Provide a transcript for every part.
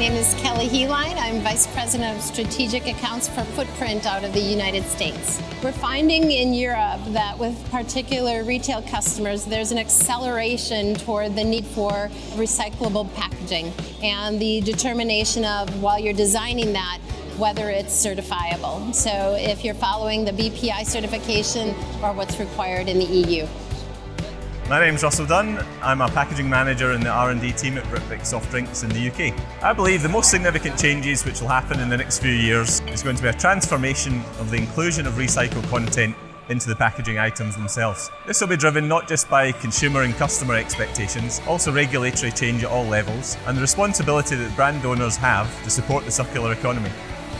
name is Kelly Heline. I'm Vice President of Strategic Accounts for Footprint out of the United States. We're finding in Europe that with particular retail customers, there's an acceleration toward the need for recyclable packaging and the determination of, while you're designing that, whether it's certifiable. So if you're following the BPI certification or what's required in the EU. My name's Russell Dunn. I'm a packaging manager in the R&D team at Britvic soft drinks in the UK. I believe the most significant changes which will happen in the next few years is going to be a transformation of the inclusion of recycled content into the packaging items themselves. This will be driven not just by consumer and customer expectations, also regulatory change at all levels, and the responsibility that brand owners have to support the circular economy.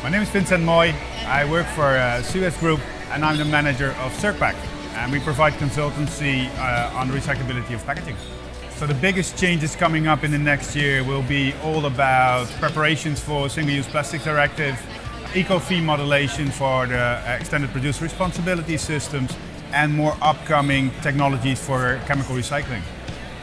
My name is Vincent Moy. I work for SUEZ Group and I'm the manager of CircPack. And we provide consultancy on recyclability of packaging. So the biggest changes coming up in the next year will be all about preparations for single-use plastics directive, eco-fee modulation for the extended producer responsibility systems, and more upcoming technologies for chemical recycling.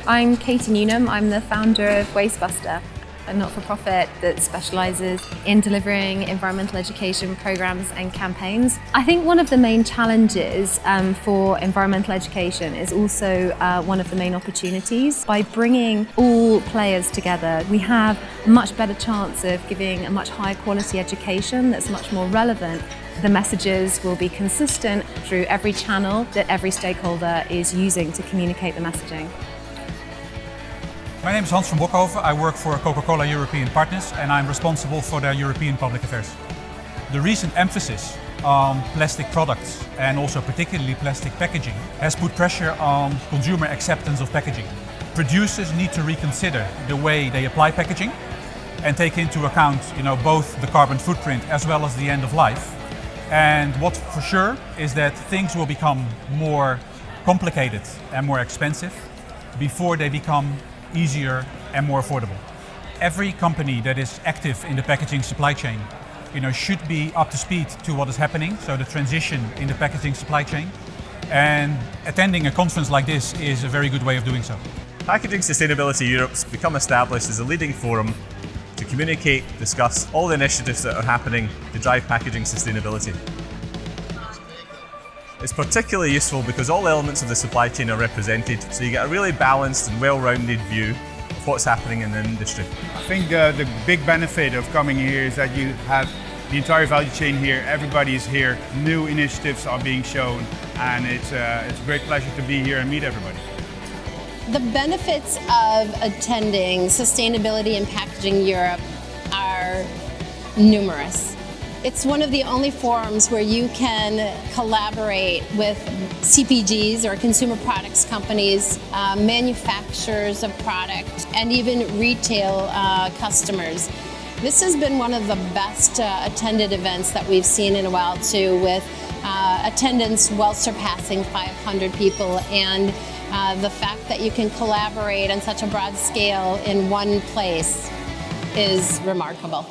I'm Katie Newnham. I'm the founder of Wastebuster, a not-for-profit that specialises in delivering environmental education programs and campaigns. I think one of the main challenges for environmental education is also one of the main opportunities. By bringing all players together, we have a much better chance of giving a much higher quality education that's much more relevant. The messages will be consistent through every channel that every stakeholder is using to communicate the messaging. My name is Hans van Bokhoven. I work for Coca-Cola European Partners and I'm responsible for their European public affairs. The recent emphasis on plastic products and also particularly plastic packaging has put pressure on consumer acceptance of packaging. Producers need to reconsider the way they apply packaging and take into account, both the carbon footprint as well as the end of life. And what for sure is that things will become more complicated and more expensive before they become easier and more affordable. Every company that is active in the packaging supply chain, should be up to speed to what is happening, so the transition in the packaging supply chain. And attending a conference like this is a very good way of doing so. Packaging Sustainability Europe's become established as a leading forum to communicate, discuss all the initiatives that are happening to drive packaging sustainability. It's particularly useful because all elements of the supply chain are represented, so you get a really balanced and well-rounded view of what's happening in the industry. I think the big benefit of coming here is that you have the entire value chain here, everybody is here, new initiatives are being shown, and it's a great pleasure to be here and meet everybody. The benefits of attending Sustainability in Packaging Europe are numerous. It's one of the only forums where you can collaborate with CPGs or consumer products companies, manufacturers of product, and even retail customers. This has been one of the best attended events that we've seen in a while too, with attendance well surpassing 500 people, and the fact that you can collaborate on such a broad scale in one place is remarkable.